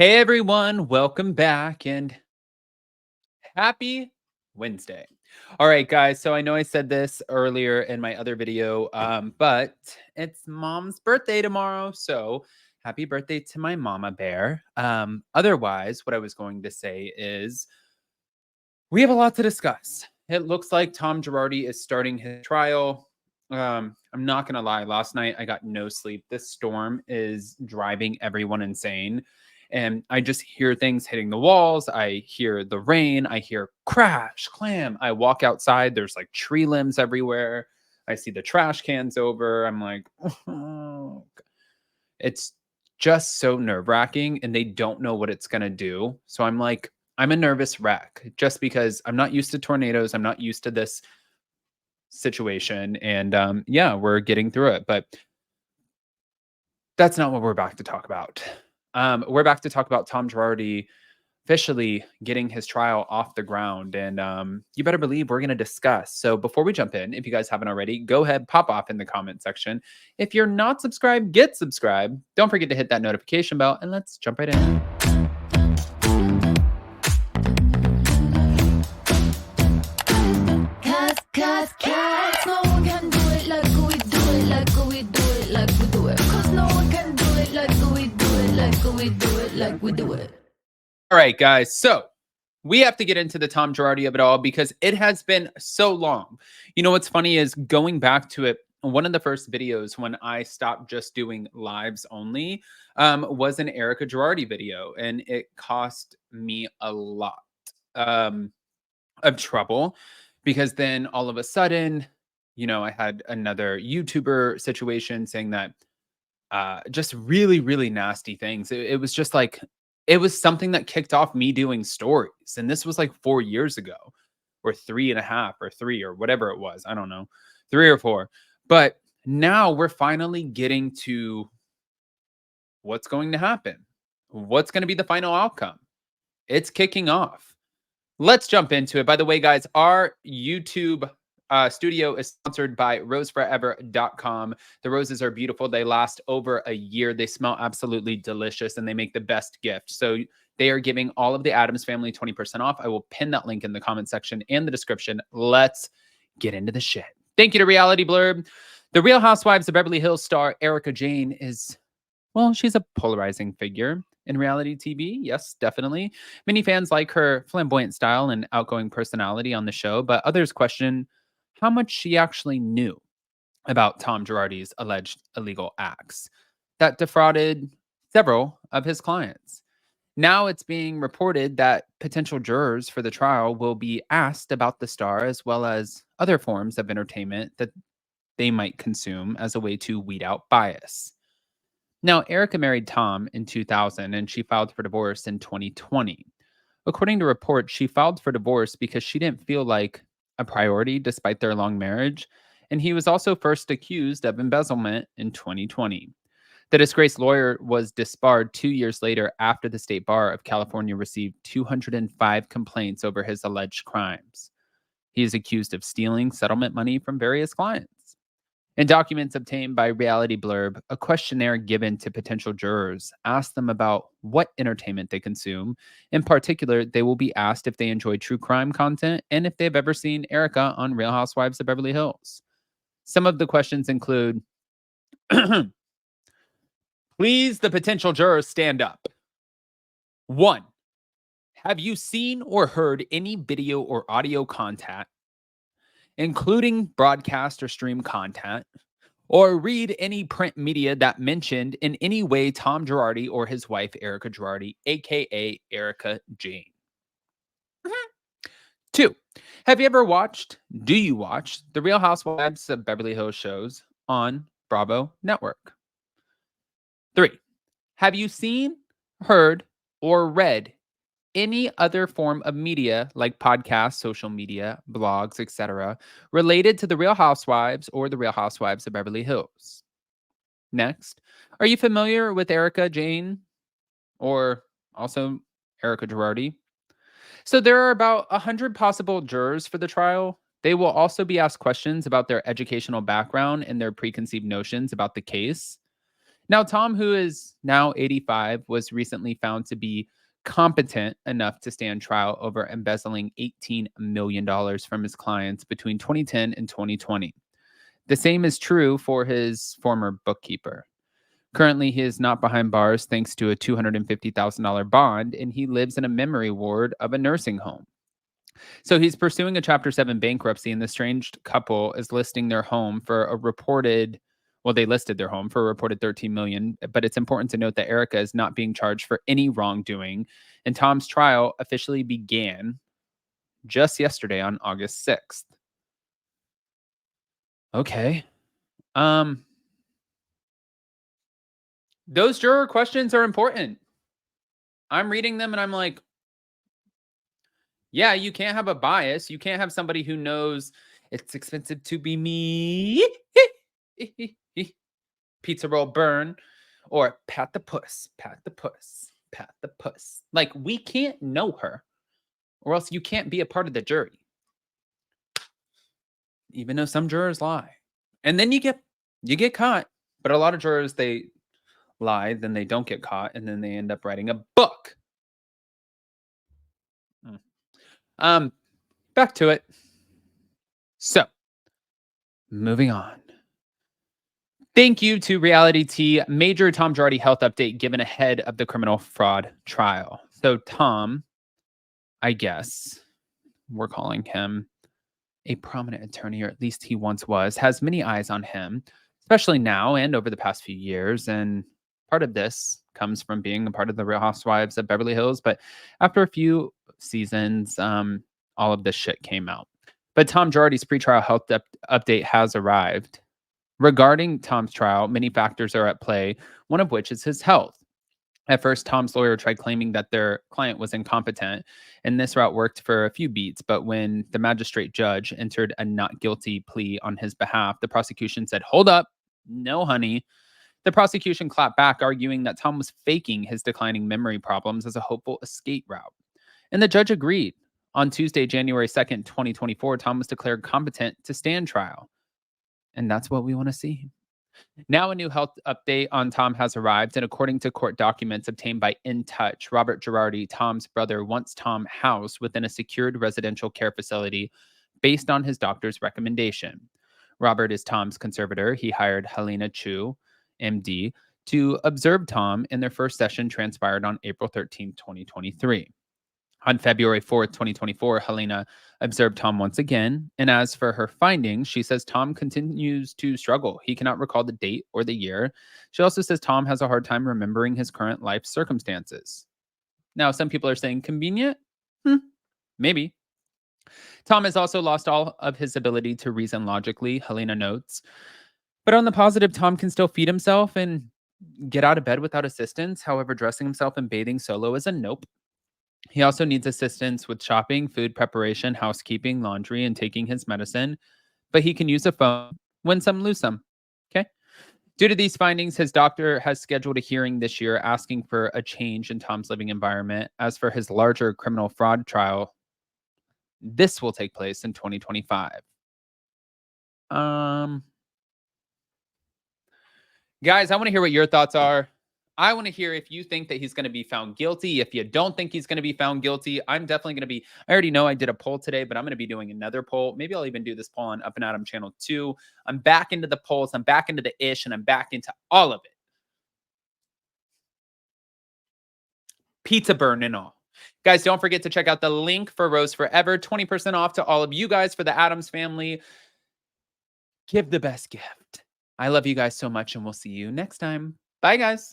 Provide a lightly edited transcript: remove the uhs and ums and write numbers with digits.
Hey everyone, welcome back and happy Wednesday. All right, guys. So I know I said this earlier in my other video, but it's mom's birthday tomorrow. So happy birthday to my mama bear. Otherwise, what I was going to say is we have a lot to discuss. It looks like Tom Girardi is starting his trial. I'm not going to lie. Last night, I got no sleep. This storm is driving everyone insane. And I just hear things hitting the walls. I hear the rain. I hear crash, clam. I walk outside. There's like tree limbs everywhere. I see the trash cans over. I'm like, oh. It's just so nerve wracking. And they don't know what it's going to do. So I'm like, I'm a nervous wreck just because I'm not used to tornadoes. I'm not used to this situation. And yeah, we're getting through it. But that's not what we're back to talk about. We're back to talk about Tom Girardi officially getting his trial off the ground. And you better believe we're going to discuss. So before we jump in, if you guys haven't already, go ahead, pop off in the comment section. If you're not subscribed, get subscribed. Don't forget to hit that notification bell and let's jump right in. Cause no one can do it like we do it, like we do it, like we do it. Cause no one can do it like we do it, like we do it, like we do it. All right, guys. So we have to get into the Tom Girardi of it all because it has been so long. You know, what's funny is going back to it, one of the first videos when I stopped just doing lives only was an Erika Jayne video, and it cost me a lot of trouble because then all of a sudden, you know, I had another YouTuber situation saying that just really, really nasty things. It was just like, it was something that kicked off me doing stories. And this was like 4 years ago, or 3.5, or 3, or whatever it was. I don't know, 3 or 4. But now we're finally getting to what's going to happen. What's going to be the final outcome? It's kicking off. Let's jump into it. By the way, guys, our YouTube studio is sponsored by roseforever.com. The roses are beautiful. They last over a year. They smell absolutely delicious, and they make the best gift. So they are giving all of the Addams family 20% off. I will pin that link in the comment section and the description. Let's get into the shit. Thank you to Reality Blurb. The Real Housewives of Beverly Hills star Erika Jayne is, well, she's a polarizing figure in reality TV. Yes, definitely. Many fans like her flamboyant style and outgoing personality on the show, but others question how much she actually knew about Tom Girardi's alleged illegal acts that defrauded several of his clients. Now it's being reported that potential jurors for the trial will be asked about the star as well as other forms of entertainment that they might consume as a way to weed out bias. Now, Erika married Tom in 2000 and she filed for divorce in 2020. According to reports, she filed for divorce because she didn't feel like a priority despite their long marriage, and he was also first accused of embezzlement in 2020. The disgraced lawyer was disbarred 2 years later after the State Bar of California received 205 complaints over his alleged crimes. He is accused of stealing settlement money from various clients. In documents obtained by Reality Blurb, a questionnaire given to potential jurors asked them about what entertainment they consume. In particular, they will be asked if they enjoy true crime content and if they've ever seen Erika on Real Housewives of Beverly Hills. Some of the questions include, please, the potential jurors stand up. 1. Have you seen or heard any video or audio content, including broadcast or stream content, or read any print media that mentioned in any way Tom Girardi or his wife, Erika Girardi, aka Erika Jayne? 2. Have you ever watched, do you watch, the Real Housewives of Beverly Hills shows on Bravo Network? 3. Have you seen, heard, or read any other form of media like podcasts, social media, blogs, etc., related to the Real Housewives or the Real Housewives of Beverly Hills? Next, are you familiar with Erika Jayne or also Erika Girardi? So there are about 100 possible jurors for the trial. They will also be asked questions about their educational background and their preconceived notions about the case. Now, Tom, who is now 85, was recently found to be competent enough to stand trial over embezzling $18 million from his clients between 2010 and 2020. The same is true for his former bookkeeper. Currently, he is not behind bars thanks to a $250,000 bond, and he lives in a memory ward of a nursing home. So he's pursuing a Chapter 7 bankruptcy, and the estranged couple is listing their home for a reported, well, they listed their home for a reported $13 million, but it's important to note that Erika is not being charged for any wrongdoing, and Tom's trial officially began just yesterday on August 6th. Okay. Those juror questions are important. I'm reading them and I'm like, yeah, you can't have a bias. You can't have somebody who knows it's expensive to be me. Pizza roll burn. Or pat the puss, pat the puss, pat the puss. Like, we can't know her, or else you can't be a part of the jury. Even though some jurors lie. And then you get caught. But a lot of jurors, they lie, then they don't get caught, and then they end up writing a book. Back to it. So, moving on. Thank you to Reality T. Major Tom Girardi health update given ahead of the criminal fraud trial. So Tom, I guess we're calling him a prominent attorney, or at least he once was, has many eyes on him, especially now and over the past few years. And part of this comes from being a part of the Real Housewives of Beverly Hills. But after a few seasons, all of this shit came out. But Tom Girardi's pretrial health update has arrived. Regarding Tom's trial, many factors are at play, one of which is his health. At first, Tom's lawyer tried claiming that their client was incompetent, and this route worked for a few beats. But when the magistrate judge entered a not guilty plea on his behalf, the prosecution said, "Hold up, no, honey." The prosecution clapped back, arguing that Tom was faking his declining memory problems as a hopeful escape route. And the judge agreed. On Tuesday, January 2nd, 2024, Tom was declared competent to stand trial. And that's what we want to see. Now a new health update on Tom has arrived, and according to court documents obtained by In Touch, Robert Girardi, Tom's brother, wants Tom housed within a secured residential care facility based on his doctor's recommendation. Robert is Tom's conservator. He hired Helena Chu, MD, to observe Tom, and their first session transpired on April 13, 2023. On February 4th, 2024, Helena observed Tom once again, and as for her findings, she says Tom continues to struggle. He cannot recall the date or the year. She also says Tom has a hard time remembering his current life circumstances. Now, some people are saying convenient? Maybe. Tom has also lost all of his ability to reason logically, Helena notes. But on the positive, Tom can still feed himself and get out of bed without assistance. However, dressing himself and bathing solo is a nope. He also needs assistance with shopping, food preparation, housekeeping, laundry, and taking his medicine. But he can use a phone, win some, lose some. Okay? Due to these findings, his doctor has scheduled a hearing this year asking for a change in Tom's living environment. As for his larger criminal fraud trial, this will take place in 2025. Guys, I want to hear what your thoughts are. I want to hear if you think that he's going to be found guilty. If you don't think he's going to be found guilty, I'm definitely going to be, I already know I did a poll today, but I'm going to be doing another poll. Maybe I'll even do this poll on Up and Adam channel 2. I'm back into the polls. I'm back into the ish, and I'm back into all of it. Pizza burn and all. Guys, don't forget to check out the link for Rose Forever. 20% off to all of you guys for the Addams family. Give the best gift. I love you guys so much, and we'll see you next time. Bye, guys.